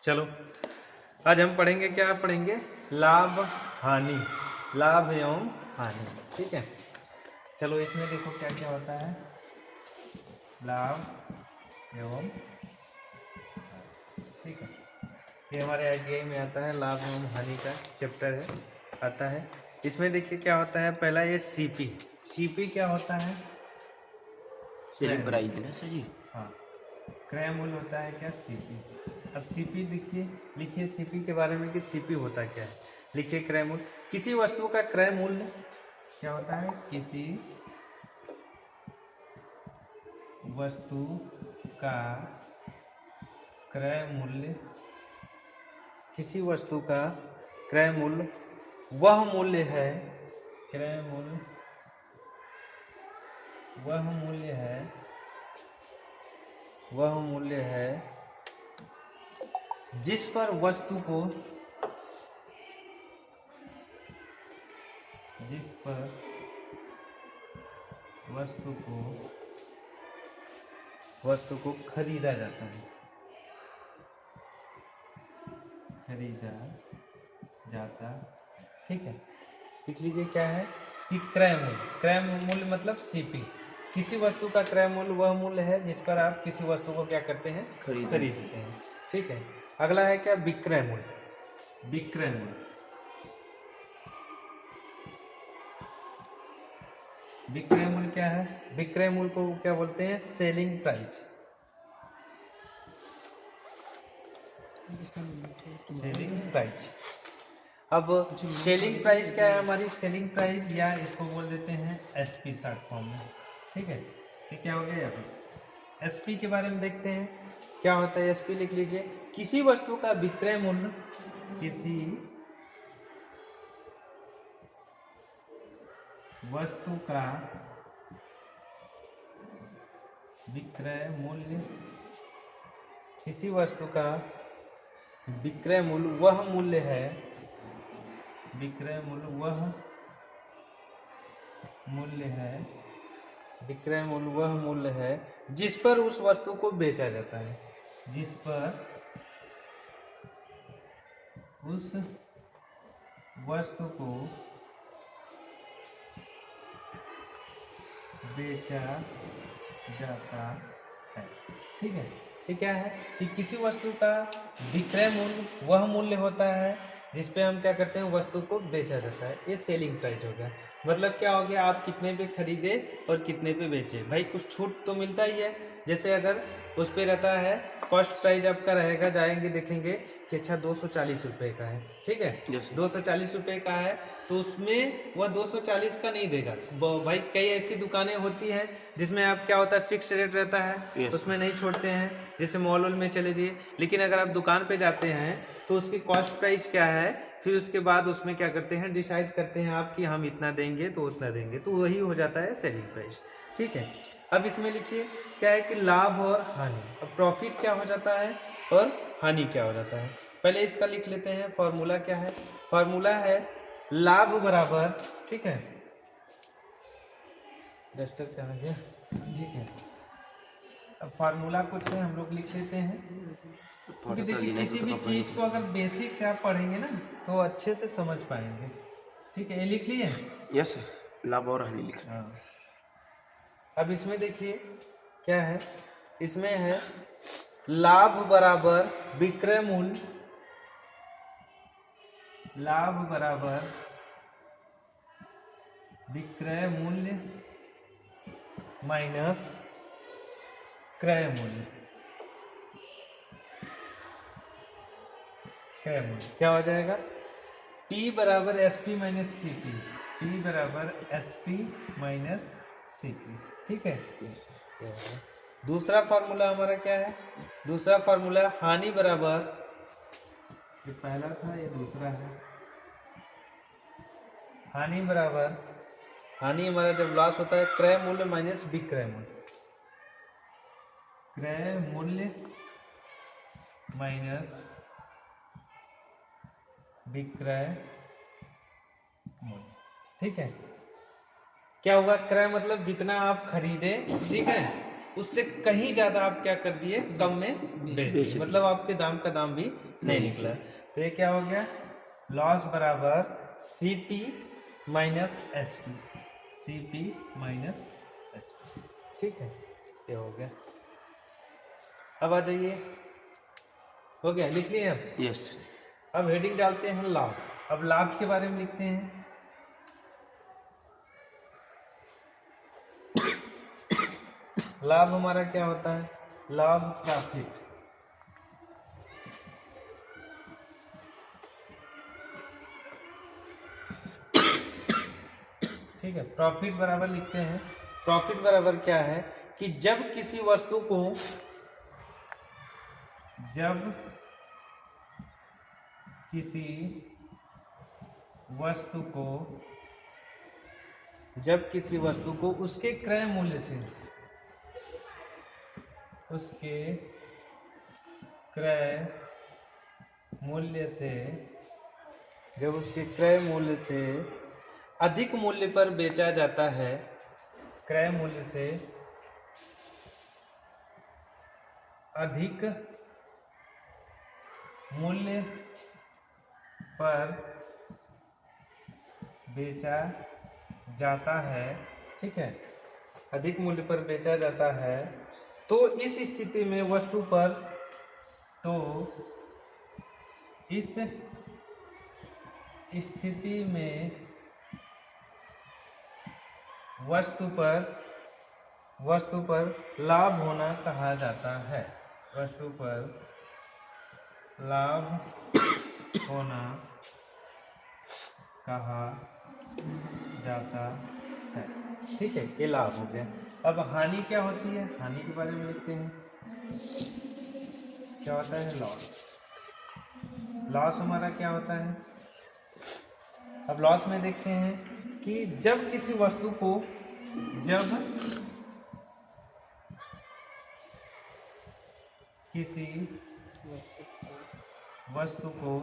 चलो आज हम पढ़ेंगे, क्या पढ़ेंगे? लाभ हानि, लाभ एवं हानि। ठीक है, चलो इसमें देखो क्या क्या होता है। लाभ एवं, ठीक है, ये हमारे आईटीआई में आता है, लाभ एवं हानि का चैप्टर है, आता है। इसमें देखिए क्या होता है। पहला ये सीपी। सीपी क्या होता है? सेलिंग प्राइस ना सर जी। हाँ, क्रय मूल्य होता है क्या? सीपी। अब सीपी देखिए, लिखिए सीपी के बारे में कि सीपी होता क्या है। लिखिए क्रय मूल्य, किसी वस्तु का क्रय मूल्य क्या होता है? किसी वस्तु का क्रय मूल्य, किसी वस्तु का क्रय मूल्य वह मूल्य है, क्रय मूल्य वह मूल्य है, वह मूल्य है जिस पर वस्तु को, जिस पर वस्तु को खरीदा जाता है, खरीदा जाता। ठीक है, लिख लीजिए क्या है कि क्रय मूल्य। क्रय मूल्य मतलब सीपी। किसी वस्तु का क्रय मूल्य वह मूल्य है जिस पर आप किसी वस्तु को क्या करते हैं? खरीदते हैं। ठीक है, अगला है क्या? विक्रय मूल्य। विक्रय मूल्य, विक्रय मूल्य क्या है? विक्रय मूल्य को क्या बोलते हैं? Selling price. Selling price. अब सेलिंग प्राइस क्या है हमारी? सेलिंग प्राइस, या इसको बोल देते हैं एसपी शॉर्ट फॉर्म में। ठीक है, ये क्या हो गया यहाँ पे? एसपी के बारे में देखते हैं क्या होता है। एसपी लिख लीजिए, किसी वस्तु का विक्रय मूल्य, किसी वस्तु का विक्रय मूल्य, किसी वस्तु का विक्रय मूल्य वह मूल्य है, विक्रय मूल्य वह मूल्य है, विक्रय मूल्य वह मूल्य है जिस पर उस वस्तु को बेचा जाता है, जिस पर उस वस्तु को बेचा जाता है। ठीक है, ये क्या है कि किसी वस्तु का विक्रय मूल्य वह मूल्य होता है जिस पे हम क्या करते हैं? वस्तु को बेचा जाता है। ये सेलिंग प्राइस हो गया। मतलब क्या हो गया? आप कितने पे खरीदे और कितने पे बेचे। भाई कुछ छूट तो मिलता ही है। जैसे अगर उस पे रहता है कॉस्ट प्राइस आपका रहेगा, जाएंगे देखेंगे कि अच्छा 240 रुपये का है। ठीक है, 240 रुपये का है, तो उसमें वह 240 का नहीं देगा। भाई कई ऐसी दुकानें होती हैं जिसमें आप क्या होता है, फिक्स रेट रहता है, उसमें नहीं छोड़ते हैं। जैसे मॉल वॉल में चले जाइए, लेकिन अगर आप दुकान पे जाते हैं तो उसकी कॉस्ट प्राइस क्या है, फिर उसके बाद उसमें क्या करते हैं, डिसाइड करते हैं आप कि हम इतना देंगे तो उतना देंगे, तो वही हो जाता है सेलिंग प्राइस। ठीक है, अब इसमें लिखिए क्या है कि लाभ और हानि। अब प्रॉफिट क्या हो जाता है और हानि क्या हो जाता है। पहले इसका लिख लेते हैं, फॉर्मूला क्या है? फॉर्मूला है लाभ बराबर, ठीक है, डस्टर क्या गया, ठीक है। अब फार्मूला कुछ है, हम लोग लिख लेते हैं, क्योंकि देखिए किसी भी चीज को अगर बेसिक से आप पढ़ेंगे ना तो अच्छे से समझ पाएंगे। ठीक है, ये लिख लिए? यस सर, लाभ और हानि लिख। अब इसमें देखिए क्या है, इसमें है लाभ बराबर विक्रय मूल्य, लाभ बराबर विक्रय मूल्य माइनस क्रय मूल्य। क्रय मूल्य क्या हो जाएगा? P बराबर S P minus C P, P बराबर S P minus C P. ठीक है, दूसरा फार्मूला हमारा क्या है? दूसरा फार्मूला हानि बराबर, ये पहला था ये दूसरा है, हानि बराबर, हानि हमारा जब लॉस होता है क्रय मूल्य माइनस विक्रय मूल्य, क्रय मूल्य माइनस विक्रय मूल्य। ठीक है, क्या होगा? क्रय मतलब जितना आप खरीदे, ठीक है, उससे कहीं ज़्यादा आप क्या कर दिए, कम में बेच दिए, मतलब आपके दाम का दाम भी नहीं निकला। तो ये क्या हो गया, लॉस बराबर CP minus SP, CP minus SP। ठीक है, ये हो गया। अब आ जाइए, हो गया, लिख लिए हम। यस। अब हेडिंग डालते हैं लाभ। अब लाभ के बारे में लिखते हैं। लाभ हमारा क्या होता है, लाभ प्रॉफिट। ठीक है, प्रॉफिट बराबर लिखते हैं। प्रॉफिट बराबर क्या है कि जब किसी वस्तु को, जब किसी वस्तु को, जब किसी वस्तु को उसके क्रय मूल्य से, उसके क्रय मूल्य से, जब उसके क्रय मूल्य से अधिक मूल्य पर बेचा जाता है, क्रय मूल्य से अधिक मूल्य पर बेचा जाता है, ठीक है, अधिक मूल्य पर बेचा जाता है, तो इस स्थिति में वस्तु पर, तो इस स्थिति में वस्तु पर लाभ होना कहा जाता है, वस्तु पर लाभ होना कहा जाता है। ठीक है, ये लाभ हो गया। अब हानि क्या होती है, हानि के बारे में लिखते हैं। क्या होता है, लॉस। लॉस हमारा क्या होता है, अब लॉस में देखते हैं कि जब किसी वस्तु को, जब किसी वस्तु को,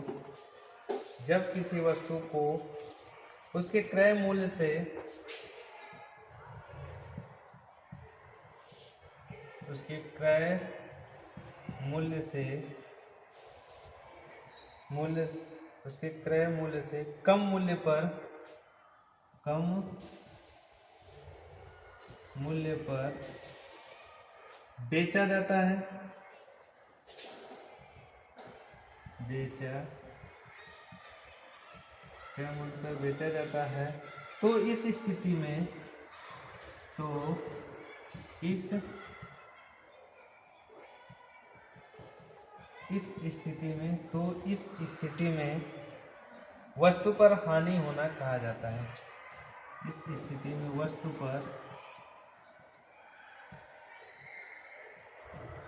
जब किसी वस्तु को उसके क्रय मूल्य से, उसके क्रय मूल्य से, उसके क्रय मूल्य से कम मूल्य पर, कम मूल्य पर बेचा जाता है, क्या मूल्य पर बेचा जाता है, तो इस स्थिति में, तो इस स्थिति में वस्तु पर हानि होना कहा जाता है। इस स्थिति में वस्तु पर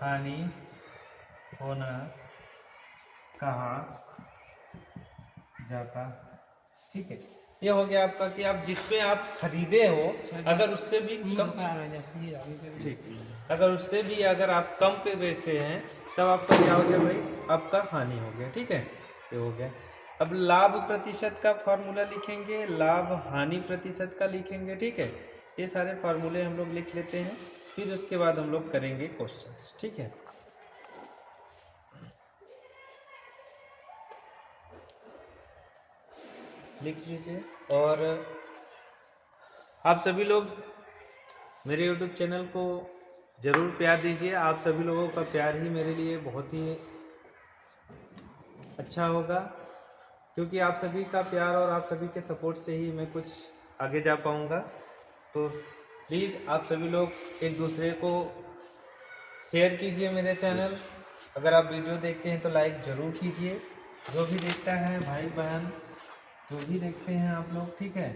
हानि होना कहा जाता। ठीक है, ये हो गया आपका कि आप जिसपे आप खरीदे हो, अगर उससे भी कम, ठीक, अगर उससे भी अगर आप कम पे बेचते हैं, तब आपका क्या हो गया भाई, आपका हानि हो गया। ठीक है, ये हो गया। अब लाभ प्रतिशत का फॉर्मूला लिखेंगे, लाभ हानि प्रतिशत का लिखेंगे। ठीक है, ये सारे फार्मूले हम लोग लिख लेते हैं, फिर उसके बाद हम लोग करेंगे क्वेश्चंस। ठीक है, लिख लीजिए। और आप सभी लोग मेरे YouTube चैनल को ज़रूर प्यार दीजिए। आप सभी लोगों का प्यार ही मेरे लिए बहुत ही अच्छा होगा, क्योंकि आप सभी का प्यार और आप सभी के सपोर्ट से ही मैं कुछ आगे जा पाऊँगा। तो प्लीज़ आप सभी लोग एक दूसरे को शेयर कीजिए मेरे चैनल। अगर आप वीडियो देखते हैं तो लाइक ज़रूर कीजिए। जो भी देखता है, भाई बहन जो भी देखते हैं आप लोग, ठीक है,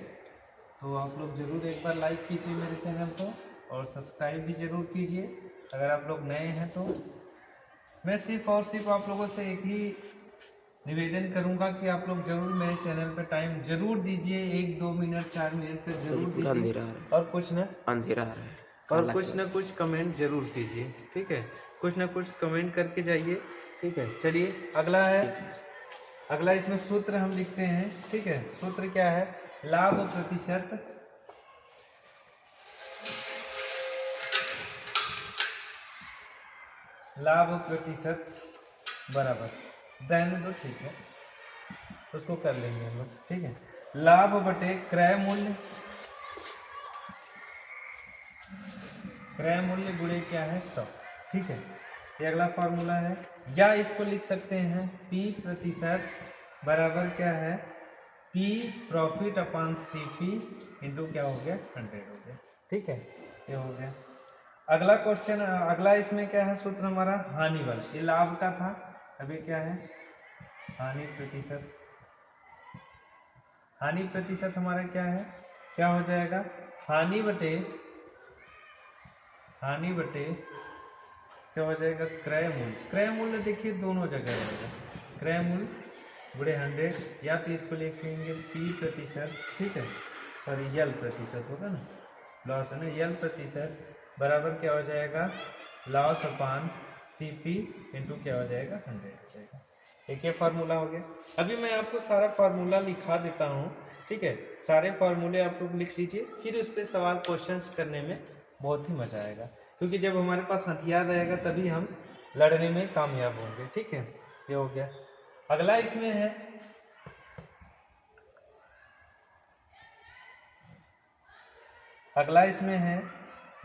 तो आप लोग ज़रूर एक बार लाइक कीजिए मेरे चैनल को, और सब्सक्राइब भी ज़रूर कीजिए अगर आप लोग नए हैं तो। मैं सिर्फ और सिर्फ आप लोगों से एक ही निवेदन करूंगा कि आप लोग ज़रूर मेरे चैनल पे टाइम ज़रूर दीजिए, 1-2 मिनट 4 मिनट का ज़रूर दीजिए, और कुछ न अंधेरा है, और कुछ न कुछ कमेंट ज़रूर कीजिए। ठीक है, कुछ न कुछ कमेंट करके जाइए। ठीक है, चलिए अगला है, अगला इसमें सूत्र हम लिखते हैं। ठीक है, सूत्र क्या है, लाभ प्रतिशत, लाभ प्रतिशत बराबर, रहने दो ठीक है, उसको कर लेंगे हम लोग, ठीक है। लाभ बटे क्रय मूल्य, क्रय मूल्य गुणे क्या है 100, ठीक है। ये अगला फॉर्मूला है। या इसको लिख सकते हैं P प्रतिशत बराबर क्या है, P profit upon CP into क्या हो गया 100 हो गया, ठीक है। ये हो गया। अगला क्वेश्चन, अगला इसमें क्या है सूत्र हमारा, हानि वाला। ये लाभ का था, अभी क्या है हानि प्रतिशत। हानि प्रतिशत हमारा क्या है, क्या हो जाएगा, हानि बटे क्या हो जाएगा क्रय मूल्य। क्रय मूल्य देखिए दोनों जगह रहेगा, क्रय मूल्य गुणे 100, या तो इसको लिखेंगे P प्रतिशत, ठीक है, सॉरी यल प्रतिशत होगा ना, लॉस है ना, यल प्रतिशत बराबर क्या हो जाएगा लॉस अपान CP इंटू क्या हो जाएगा 100 हो जाएगा। एक ये फार्मूला हो गया। अभी मैं आपको सारा फार्मूला लिखा देता हूँ, ठीक है। सारे फार्मूले आप लोग लिख लीजिए, फिर उस पर सवाल क्वेश्चंस करने में बहुत ही मजा आएगा, क्योंकि जब हमारे पास हथियार रहेगा तभी हम लड़ने में कामयाब होंगे, ठीक है। ये हो गया। अगला इसमें है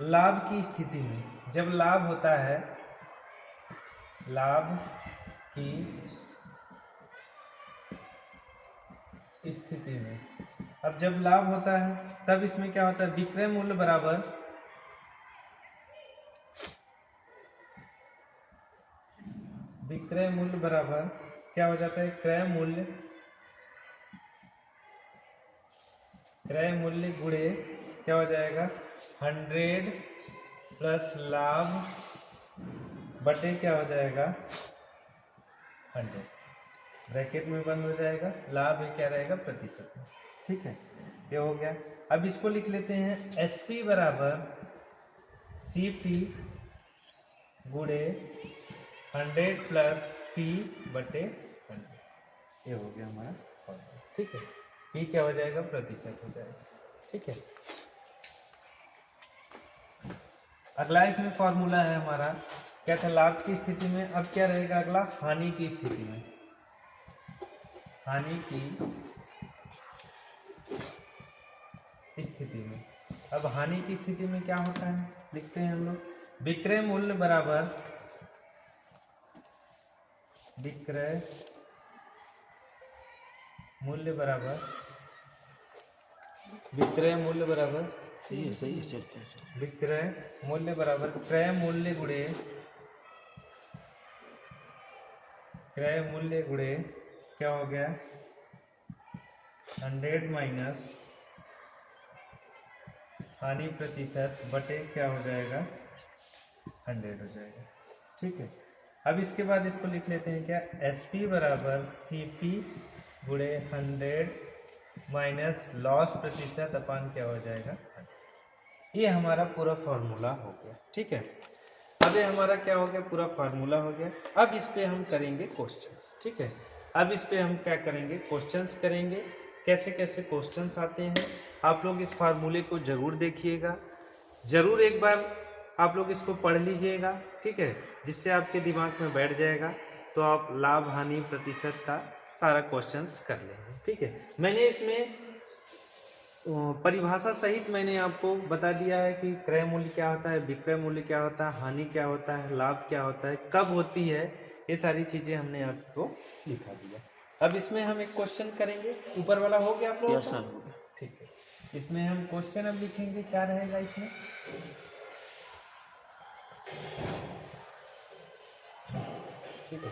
लाभ की स्थिति में। जब लाभ होता है, लाभ की स्थिति में, अब जब लाभ होता है तब इसमें क्या होता है, विक्रय मूल्य बराबर क्या हो जाता है, क्रय मूल्य गुणे क्या हो जाएगा 100 प्लस लाभ बटे क्या हो जाएगा 100, ब्रैकेट में बंद हो जाएगा, लाभ ये क्या रहेगा प्रतिशत में, ठीक है। ये हो गया। अब इसको लिख लेते हैं SP बराबर CP गुणे 100 प्लस P बटे 100। ये हो गया हमारा फॉर्मूला, ठीक है। P क्या हो जाएगा प्रतिशत हो जाएगा, ठीक है। अगला इसमें फॉर्मूला है हमारा, क्या था लाभ की स्थिति में। अब क्या रहेगा अगला, हानि की स्थिति में। हानि की स्थिति में, अब हानि की स्थिति में क्या होता है, लिखते हैं हम लोग, विक्रय मूल्य बराबर सही है चलते हैं। विक्रय मूल्य बराबर क्रय मूल्य गुणे क्या हो गया 100 माइनस हानि प्रतिशत बटे क्या हो जाएगा 100 हो जाएगा, ठीक है। अब इसके बाद इसको लिख लेते हैं क्या, SP बराबर CP गुणे 100 माइनस लॉस प्रतिशत अपान क्या हो जाएगा 100। ये हमारा पूरा फॉर्मूला हो गया, ठीक है। अब ये हमारा क्या हो गया, पूरा फार्मूला हो गया। अब इस पे हम करेंगे क्वेश्चंस, ठीक है। अब इस पे हम क्या करेंगे, क्वेश्चंस करेंगे। कैसे कैसे क्वेश्चंस आते हैं, आप लोग इस फार्मूले को जरूर देखिएगा, जरूर एक बार आप लोग इसको पढ़ लीजिएगा, ठीक है, जिससे आपके दिमाग में बैठ जाएगा, तो आप लाभ हानि प्रतिशत का सारा क्वेश्चंस कर लेंगे, ठीक है। मैंने इसमें परिभाषा सहित मैंने आपको बता दिया है कि क्रय मूल्य क्या होता है, विक्रय मूल्य क्या होता है, हानि क्या होता है, लाभ क्या होता है, कब होती है, ये सारी चीजें हमने आपको लिखा दिया। अब इसमें हम एक क्वेश्चन करेंगे, ऊपर वाला हो गया आप लोगों को, ठीक है। इसमें हम क्वेश्चन अब लिखेंगे, क्या रहेगा इसमें, ठीक है।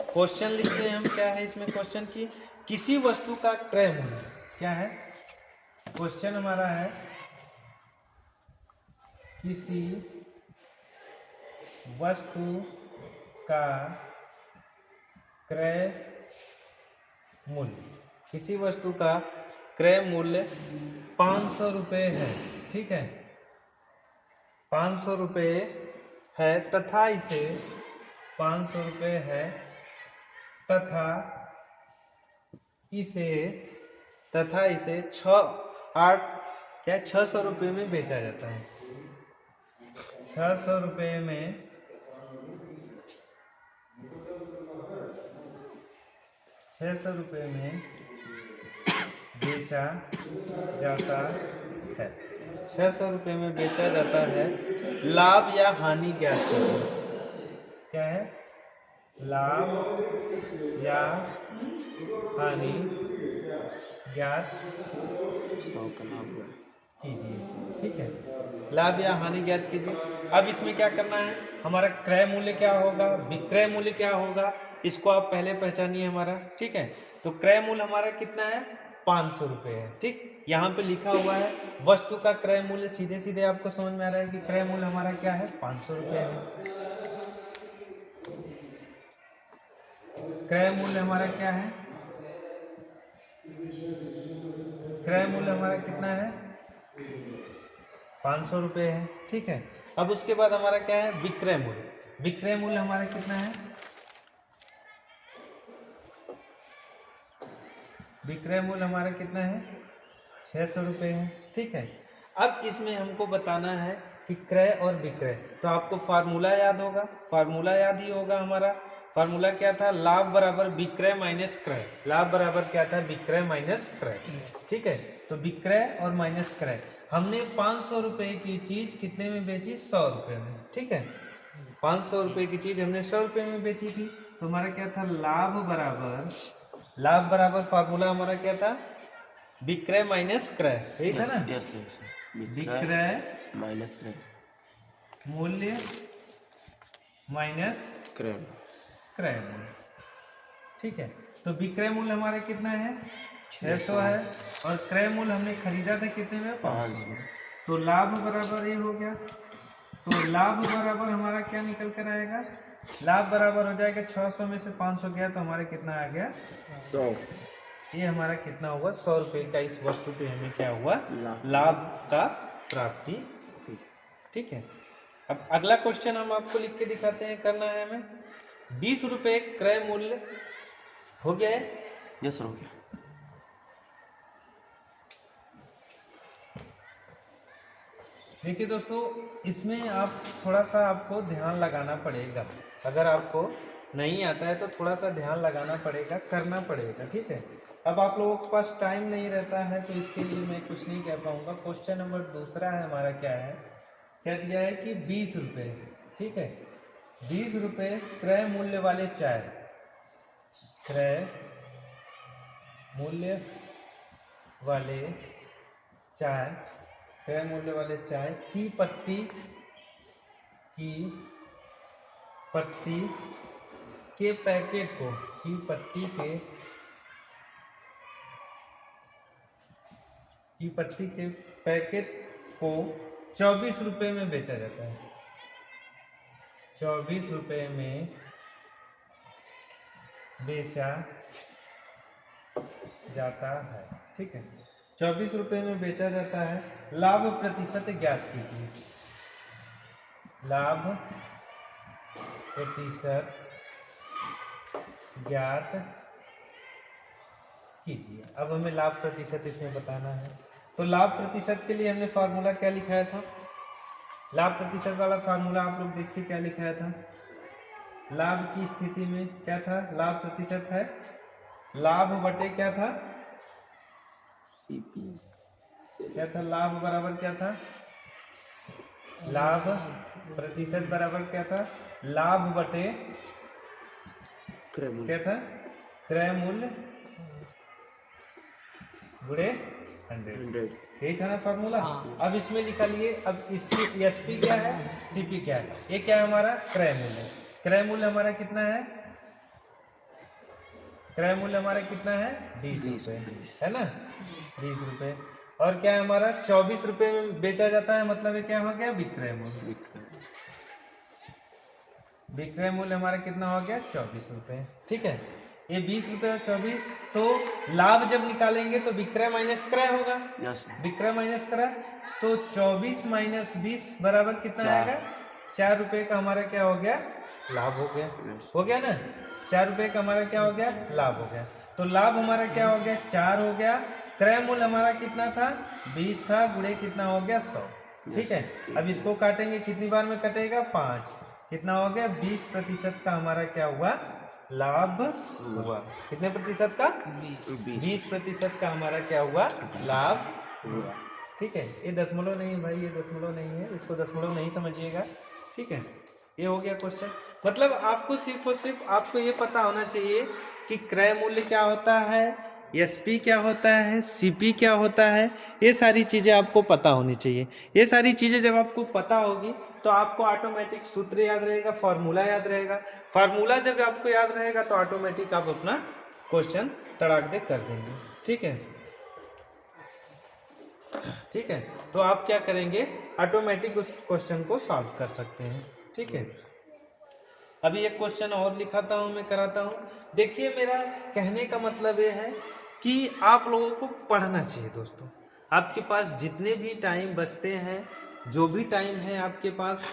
क्वेश्चन लिखते हैं हम, क्या है इसमें क्वेश्चन की, किसी वस्तु का क्रय मूल्य क्या है। क्वेश्चन हमारा है किसी वस्तु का क्रय मूल्य, किसी वस्तु का क्रय मूल्य 500 रुपये है, ठीक है, 500 रुपये है, तथा इसे 500 रुपये है, तथा इसे 600 रुपये में बेचा जाता है, 600 रुपये में 600 रुपये में बेचा जाता है। 600 रुपये में बेचा जाता है। लाभ या हानि ज्ञात कीजिए। क्या है? लाभ या हानि ज्ञात कीजिए। ठीक है, लाभ या हानि ज्ञात कीजिए। अब इसमें क्या करना है, हमारा क्रय मूल्य क्या होगा, विक्रय मूल्य क्या होगा, इसको आप पहले पहचानिए हमारा। ठीक है, तो क्रय मूल्य हमारा कितना है, 500 रुपये है। ठीक, यहाँ पे लिखा हुआ है वस्तु का क्रय मूल्य, सीधे सीधे आपको समझ में आ रहा है कि क्रय मूल्य हमारा क्या है, 500 रुपये है। क्रय मूल्य हमारा क्या है, क्रय मूल्य हमारा कितना है, 500 रुपये है। ठीक है, अब उसके बाद हमारा क्या है, विक्रय मूल्य। विक्रय मूल्य हमारा कितना है, विक्रय मूल्य हमारा कितना है, 600 रुपये है। ठीक है, अब इसमें हमको बताना है कि क्रय और विक्रय, तो आपको फार्मूला याद होगा, फार्मूला याद ही होगा हमारा। फार्मूला क्या था, लाभ बराबर विक्रय माइनस क्रय। लाभ बराबर क्या था, विक्रय माइनस क्रय। ठीक है, तो विक्रय और माइनस क्रय। हमने 500 रुपये की चीज कितने में बेची, 100 रुपये में। ठीक है, 500 रुपये की चीज हमने 100 रुपये में बेची थी, तो हमारा क्या था, लाभ बराबर फार्मूला हमारा क्या था, विक्रय माइनस क्रय। यही था ना, यस। विक्रय माइनस क्रय मूल्य माइनस क्रय मूल्य। ठीक है, तो विक्रय मूल्य हमारा कितना है, 600 है, और क्रय मूल्य हमने खरीदा था कितने में, 500। तो लाभ बराबर ये हो गया। तो लाभ बराबर हमारा क्या निकल कर आएगा, लाभ बराबर हो जाएगा 600 में से 500 गया तो हमारे कितना आ गया, 100। ये हमारा कितना हुआ, 100 रुपये का इस वस्तु पे हमें क्या हुआ, लाभ का प्राप्ति। ठीक है, अब अगला क्वेश्चन हम आपको लिख के दिखाते हैं, करना है हमें। 20 रुपये क्रय मूल्य हो गया है, यस हो गया। देखिए दोस्तों, इसमें आप थोड़ा सा आपको ध्यान लगाना पड़ेगा। अगर आपको नहीं आता है तो थोड़ा सा ध्यान लगाना पड़ेगा, करना पड़ेगा। ठीक है, अब आप लोगों के पास टाइम नहीं रहता है तो इसके लिए मैं कुछ नहीं कह पाऊंगा। क्वेश्चन नंबर दूसरा है हमारा, क्या है, क्या दिया है कि 20 रुपये। ठीक है, 20 रुपये क्रय मूल्य वाले चाय, क्रय मूल्य वाले चाय, क्रय मूल्य वाले चाय की पत्ती के पैकेट को, की पत्ती के पैकेट को 24 रुपये में बेचा जाता है। 24 रुपये में बेचा जाता है। ठीक है, 24 रुपये में बेचा जाता है। लाभ प्रतिशत ज्ञात कीजिए। लाभ प्रतिशत ज्ञात कीजिए। अब हमें लाभ प्रतिशत इसमें बताना है, तो लाभ प्रतिशत के लिए हमने फार्मूला क्या लिखाया था, लाभ प्रतिशत वाला फार्मूला आप लोग देखिए क्या लिखाया था। लाभ की स्थिति में क्या था, लाभ प्रतिशत है लाभ बटे क्या था, क्या था, लाभ बराबर क्या था, लाभ प्रतिशत बराबर क्या था, लाभ बटे क्या था, क्रय मूल्य गुणे 100। यही था ना फार्मूला। अब इसमें लिखा लिए, अब इसकी एसपी क्या है, सीपी क्या है, ये क्या है हमारा क्रय मूल्य। क्रय मूल्य हमारा कितना है, क्रय मूल्य हमारा कितना है, 20 रुपये है ना, 20 रुपये। और क्या है हमारा, 24 रुपये में बेचा जाता है, मतलब ये क्या हो गया, विक्रय मूल्य। विक्रय मूल्य हमारा कितना हो गया, 24 रुपये। ठीक है, ये 20 रुपये और 24, तो लाभ जब निकालेंगे तो विक्रय माइनस क्रय होगा। विक्रय माइनस क्रय, तो 24 माइनस 20 बराबर कितना आएगा, 4 रुपये का हमारा क्या हो गया, लाभ हो गया। हो गया ना, 4 रुपये का हमारा क्या हो गया, लाभ हो गया। तो लाभ हमारा क्या हो गया, 4 हो गया। क्रय मूल्य हमारा कितना था, 20 था, गुणे कितना हो गया, 100। ठीक है, अब इसको काटेंगे, कितनी बार में कटेगा, 5। कितना हो गया, 20% का हमारा क्या हुआ, लाभ हुआ। कितने प्रतिशत का? 20% का हमारा क्या हुआ? लाभ हुआ। ठीक है, ये दशमलव नहीं है भाई, ये दशमलव नहीं है, इसको दशमलव नहीं समझिएगा। ठीक है, ये हो गया क्वेश्चन। मतलब आपको सिर्फ और सिर्फ आपको ये पता होना चाहिए कि क्रय मूल्य क्या होता है, एसपी क्या होता है, सीपी क्या होता है, ये सारी चीज़ें आपको पता होनी चाहिए। ये सारी चीज़ें जब आपको पता होगी तो आपको ऑटोमेटिक सूत्र याद रहेगा, फार्मूला याद रहेगा। फार्मूला जब आपको याद रहेगा तो ऑटोमेटिक आप अपना क्वेश्चन तड़ाक दे कर देंगे। ठीक है, ठीक है, तो आप क्या करेंगे, ऑटोमेटिक उस क्वेश्चन को सॉल्व कर सकते हैं। ठीक है, अभी एक क्वेश्चन और लिखाता हूं, मैं कराता हूं। देखिए, मेरा कहने का मतलब ये है कि आप लोगों को पढ़ना चाहिए दोस्तों। आपके पास जितने भी टाइम बचते हैं, जो भी टाइम है आपके पास,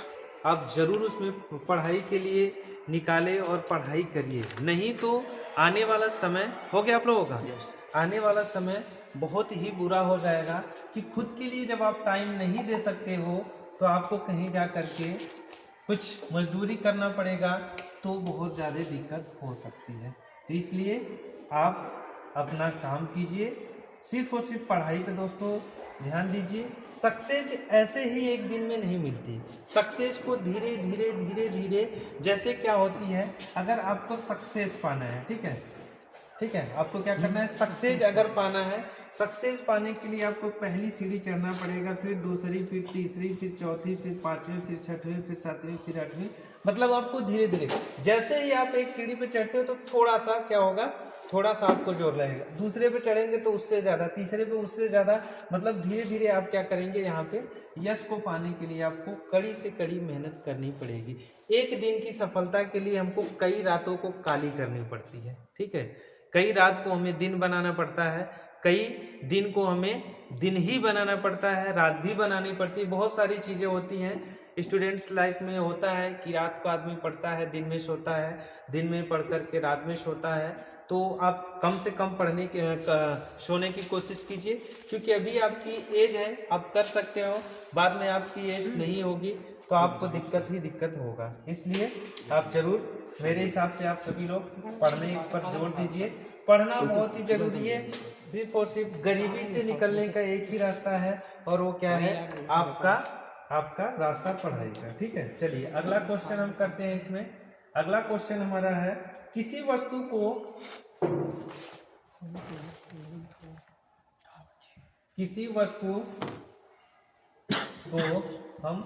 आप जरूर उसमें पढ़ाई के लिए निकालें और पढ़ाई करिए। नहीं तो आने वाला समय हो गया आप लोगों का, आने वाला समय बहुत ही बुरा हो जाएगा कि खुद के लिए जब आप टाइम नहीं दे सकते हो तो आपको कहीं जा करके कुछ मजदूरी करना पड़ेगा, तो बहुत ज़्यादा दिक्कत हो सकती है। तो इसलिए आप अपना काम कीजिए, सिर्फ और सिर्फ पढ़ाई पे दोस्तों ध्यान दीजिए। सक्सेस ऐसे ही एक दिन में नहीं मिलती। सक्सेस को धीरे धीरे धीरे धीरे, जैसे क्या होती है, अगर आपको सक्सेस पाना है, ठीक है, ठीक है, आपको क्या करना है, सक्सेस अगर पाना है, सक्सेस पाने के लिए आपको पहली सीढ़ी चढ़ना पड़ेगा, फिर दूसरी, फिर तीसरी, फिर चौथी, फिर पांचवी, फिर छठवीं, फिर सातवीं, फिर आठवीं। मतलब आपको धीरे धीरे, जैसे ही आप एक सीढ़ी पे चढ़ते हो तो थोड़ा सा क्या होगा, थोड़ा सा आपको जोर लगेगा, दूसरे पे चढ़ेंगे तो उससे ज्यादा, तीसरे पे उससे ज्यादा। मतलब धीरे धीरे आप क्या करेंगे, यहाँ पे यश को पाने के लिए आपको कड़ी से कड़ी मेहनत करनी पड़ेगी। एक दिन की सफलता के लिए हमको कई रातों को काली करनी पड़ती है। ठीक है, कई रात को हमें दिन बनाना पड़ता है, कई दिन को हमें दिन ही बनाना पड़ता है, रात भी बनानी पड़ती है। बहुत सारी चीज़ें होती हैं स्टूडेंट्स लाइफ में। होता है कि रात को आदमी पढ़ता है, दिन में सोता है, दिन में पढ़ करके रात में सोता है। तो आप कम से कम पढ़ने के सोने की कोशिश कीजिए, क्योंकि अभी आपकी एज है, आप कर सकते हो। बाद में आपकी एज नहीं होगी तो आपको दिक्कत ही दिक्कत होगा। इसलिए आप जरूर, मेरे हिसाब से आप सभी लोग पढ़ने पर जोर दीजिए। पढ़ना बहुत ही जरूरी है। सिर्फ और सिर्फ गरीबी से निकलने का एक ही रास्ता है, और वो क्या है, आपका रास्ता पढ़ाई का। ठीक है, चलिए अगला क्वेश्चन हम करते हैं। इसमें अगला क्वेश्चन हमारा है, किसी वस्तु को हम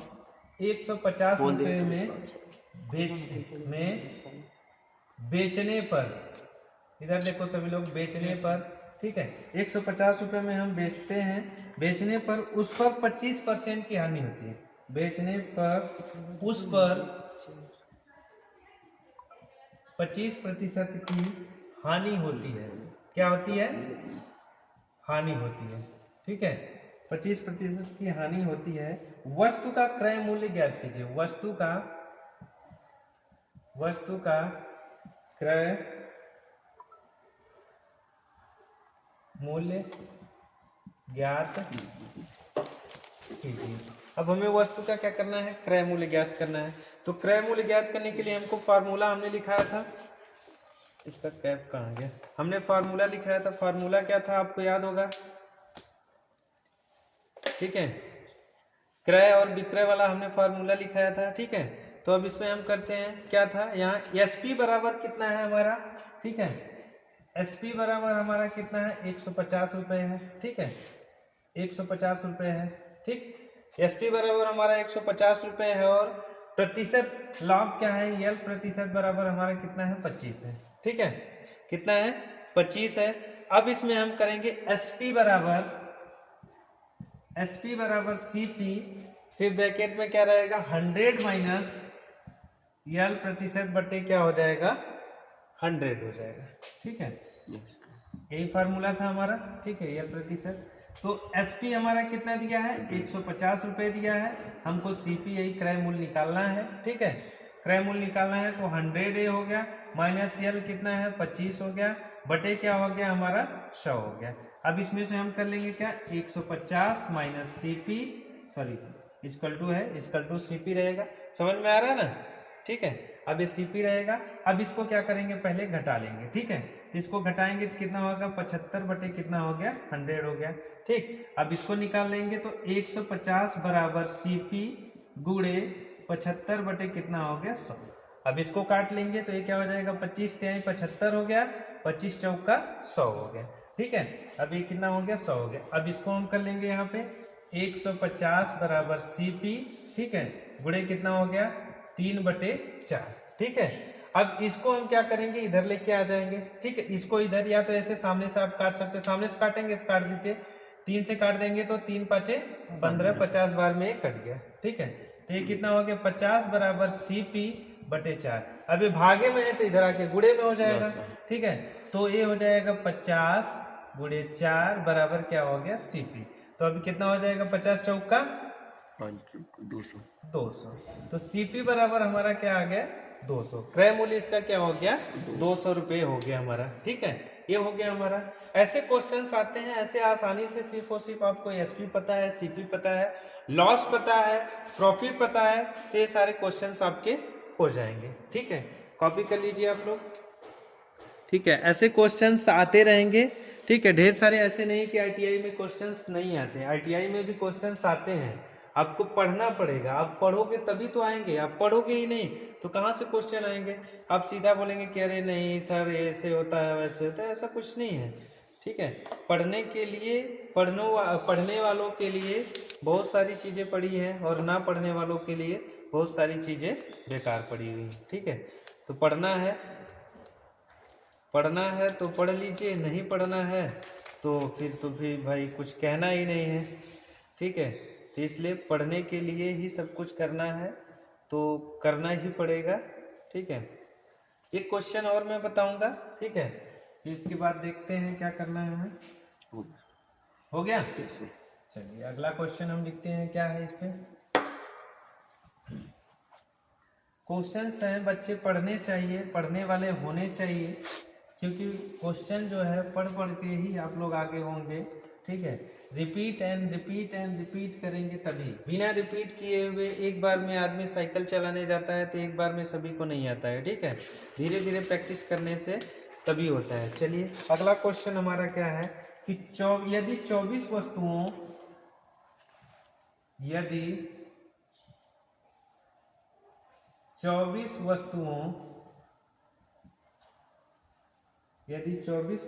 150 रुपए में बेचने पर, इधर देखो सभी लोग, बेचने पर, ठीक है, 150 रुपए में हम बेचते हैं। बेचने पर उस पर 25% की हानि होती है। बेचने पर उस पर 25% की हानि होती है। क्या होती है, हानि होती है। ठीक है, 25% की हानि होती है। वस्तु का क्रय मूल्य ज्ञात कीजिए। वस्तु का क्रय मूल्य ज्ञात कीजिए। अब हमें वस्तु का क्या करना है, क्रय मूल्य ज्ञात करना है। तो क्रय मूल्य ज्ञात करने के लिए हमको फार्मूला हमने लिखाया था, इसका कैप कहाँ गया, हमने फार्मूला लिखाया था। फार्मूला क्या था, आपको याद होगा। ठीक है, क्रय और विक्रय वाला हमने फार्मूला लिखाया था। ठीक है, तो अब इसमें हम करते हैं, क्या था यहाँ, एसपी बराबर कितना है हमारा। ठीक है, एसपी बराबर हमारा कितना है, 150 रुपए है। ठीक है, 150 रुपए है। ठीक, एसपी बराबर हमारा 150 रुपए है, और प्रतिशत लाभ क्या है, यल प्रतिशत बराबर हमारा कितना है, 25 है। ठीक है, कितना है, 25 है। अब इसमें हम करेंगे एसपी बराबर सीपी, फिर ब्रैकेट में क्या रहेगा, 100 माइनस यल प्रतिशत बटे क्या हो जाएगा, 100 हो जाएगा। ठीक है, यही फार्मूला था हमारा। ठीक है, यल प्रतिशत। तो एसपी हमारा कितना दिया है, 150 रुपए दिया है। हमको सीपी यही क्रय मूल्य निकालना है। ठीक है, क्रय मूल्य निकालना है, तो 100 हो गया, माइनस यल कितना है, 25 हो गया, बटे क्या हो गया हमारा, 100 हो गया। अब इसमें से हम कर लेंगे क्या, 150 minus CP, sorry equal to CP रहेगा। समझ में आ रहा है ना। ठीक है, अब ये सीपी रहेगा। अब इसको क्या करेंगे, पहले घटा लेंगे, ठीक है। तो इसको घटाएंगे तो कितना होगा, 75 बटे कितना हो गया, 100 हो गया, ठीक। अब इसको निकाल लेंगे तो 150 बराबर सीपी गुणे 75 बटे कितना हो गया, 100। अब इसको काट लेंगे तो ये क्या हो जाएगा, 25 तिहाई 75 हो गया, 25 चौका 100 हो गया, ठीक है। अब ये कितना हो गया, 100 हो गया। अब इसको हम कर लेंगे यहाँ पे 150 बराबर सीपी, ठीक है, गुणे कितना हो गया, 3/4, ठीक है। अब इसको हम क्या करेंगे, इधर लेके आ जाएंगे, ठीक है। इसको इधर या तो ऐसे सामने से आप काट सकते हैं, सामने से काटेंगे, इस काट दीजिए, 3 से काट देंगे तो 3 5 15, 50 बार में ये कट गया, ठीक है। तो ये कितना हो गया, 50 बराबर सीपी बटे 4। अब ये भागे में है तो इधर आके गुणे में हो जाएगा, ठीक है। तो ये हो जाएगा 50 गुणे 4 बराबर क्या हो गया, सीपी। तो अभी कितना हो जाएगा, 50 चौका 200। तो सीपी बराबर हमारा क्या आ गया, 200। क्रय मूल्य इसका क्या हो गया, 200 रुपये हो गया हमारा, ठीक है। ये हो गया हमारा। ऐसे क्वेश्चंस आते हैं, ऐसे आसानी से सिर्फ और सिर्फ आपको एसपी पता है, सीपी पता है, लॉस पता है, प्रॉफिट पता है, तो ये सारे क्वेश्चंस आपके हो जाएंगे, ठीक है। कॉपी कर लीजिए आप लोग, ठीक है। ऐसे क्वेश्चंस आते रहेंगे, ठीक है। ढेर सारे ऐसे नहीं कि आईटीआई में क्वेश्चंस नहीं आते, आईटीआई में भी क्वेश्चंस आते हैं। आपको पढ़ना पड़ेगा, आप पढ़ोगे तभी तो आएंगे, आप पढ़ोगे ही नहीं तो कहाँ से क्वेश्चन आएंगे। आप सीधा बोलेंगे कि अरे नहीं सर ऐसे होता है वैसे होता है, ऐसा कुछ नहीं है, ठीक है। पढ़ने के लिए पढ़ने वालों के लिए बहुत सारी चीज़ें पड़ी हैं और ना पढ़ने वालों के लिए बहुत सारी चीज़ें बेकार पड़ी हुई, ठीक है। तो पढ़ना है तो पढ़ लीजिए, नहीं पढ़ना है तो फिर भाई कुछ कहना ही नहीं है, ठीक है। तो इसलिए पढ़ने के लिए ही सब कुछ करना है तो करना ही पड़ेगा, ठीक है। एक क्वेश्चन और मैं बताऊंगा, ठीक है। फिर इसके बाद देखते हैं क्या करना है हमें। हो गया, चलिए अगला क्वेश्चन हम लिखते हैं, क्या है इस पे। क्वेश्चंस हैं बच्चे पढ़ने चाहिए, पढ़ने वाले होने चाहिए, क्योंकि क्वेश्चन जो है पढ़ के ही आप लोग आगे होंगे, ठीक है। रिपीट एंड रिपीट करेंगे तभी। बिना रिपीट किए हुए एक बार में आदमी साइकिल चलाने जाता है तो एक बार में सभी को नहीं आता है, ठीक है। धीरे धीरे प्रैक्टिस करने से तभी होता है। चलिए अगला क्वेश्चन हमारा क्या है कि यदि 24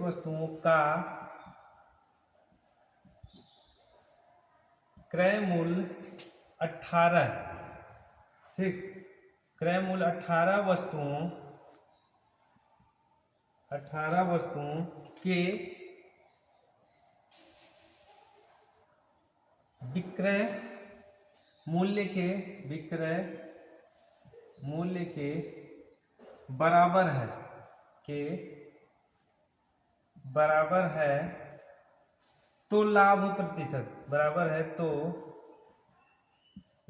वस्तुओं का क्रय मूल्य 18, ठीक, क्रय मूल्य 18 वस्तुओं के विक्रय मूल्य के बराबर है तो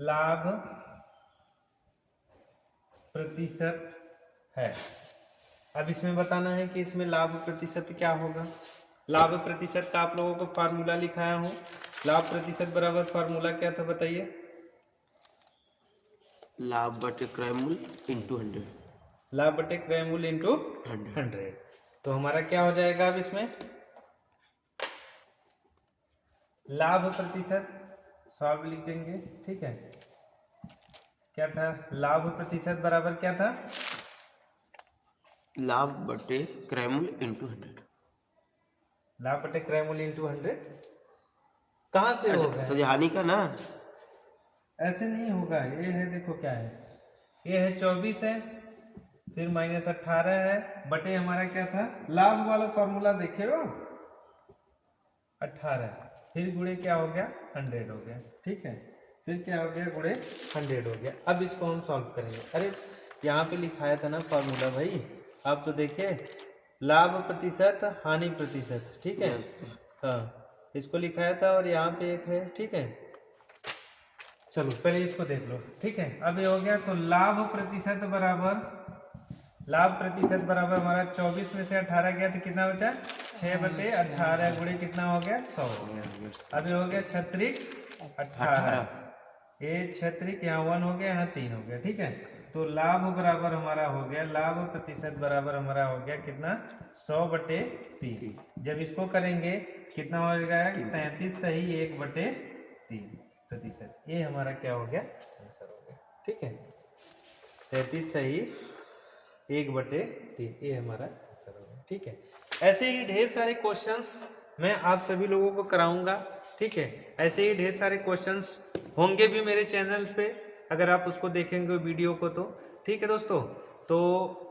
लाभ प्रतिशत है। अब इसमें बताना है कि इसमें लाभ प्रतिशत क्या होगा। लाभ प्रतिशत का आप लोगों को फार्मूला लिखाया हूं। लाभ प्रतिशत बराबर फार्मूला क्या था बताइए। लाभ बटे क्रय मूल्य इंटू 100। लाभ बटे क्रय मूल्य इंटू 100। तो हमारा क्या हो जाएगा अब इसमें, लाभ प्रतिशत 100 लिख देंगे, ठीक है। क्या था, लाभ प्रतिशत बराबर क्या था, लाभ बटे क्रय मूल्य इंटू 100। लाभ बटे क्रय मूल्य इंटू 100 कहाँ से होगा, सजहानी का ना, ऐसे नहीं होगा। ये है, देखो क्या है, ये है 24 है, फिर माइनस 18 है, बटे हमारा क्या था, लाभ वाला फॉर्मूला देखे हो, 18, फिर गुणे क्या हो गया 100 हो गया, ठीक है। फिर क्या हो गया, गुणे 100 हो गया। अब इसको हम सॉल्व करेंगे। अरे यहाँ पे लिखाया था ना फॉर्मूला भाई, आप तो देखे, लाभ प्रतिशत हानि प्रतिशत, ठीक है। हाँ इसको लिखाया था और यहाँ पे एक है, ठीक है। चलो पहले इसको देख लो, ठीक है। अब ये हो गया, तो लाभ प्रतिशत बराबर हमारा 24 में से 18 गया तो कितना बचा, 6/18 गुणे कितना हो गया 100 हो गया। अब ये हो गया 6×3 18, ये 6×3 यहाँ 1 हो गया, यहाँ 3 हो गया, ठीक है। तो लाभ बराबर हमारा हो गया, लाभ प्रतिशत बराबर हमारा हो गया कितना, 100/3। जब इसको करेंगे कितना हो जाएगा, 33 सही 1/3%। ये हमारा क्या हो गया, आंसर हो गया। ठीक है, 33 सही 1/3, ये हमारा आंसर हो गया। ठीक है, ऐसे ही ढेर सारे क्वेश्चंस मैं आप सभी लोगों को कराऊंगा। ठीक है, ऐसे ही ढेर सारे क्वेश्चंस होंगे भी मेरे चैनल पे, अगर आप उसको देखेंगे वीडियो को तो। ठीक है दोस्तों, तो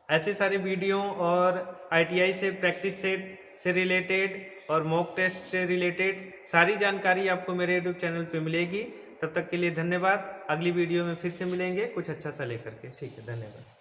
ऐसे सारे वीडियो और ITI से प्रैक्टिस सेट से रिलेटेड और मॉक टेस्ट से रिलेटेड सारी जानकारी आपको मेरे यूट्यूब चैनल पे मिलेगी। तब तक के लिए धन्यवाद। अगली वीडियो में फिर से मिलेंगे कुछ अच्छा सा लेकर के। ठीक है, धन्यवाद।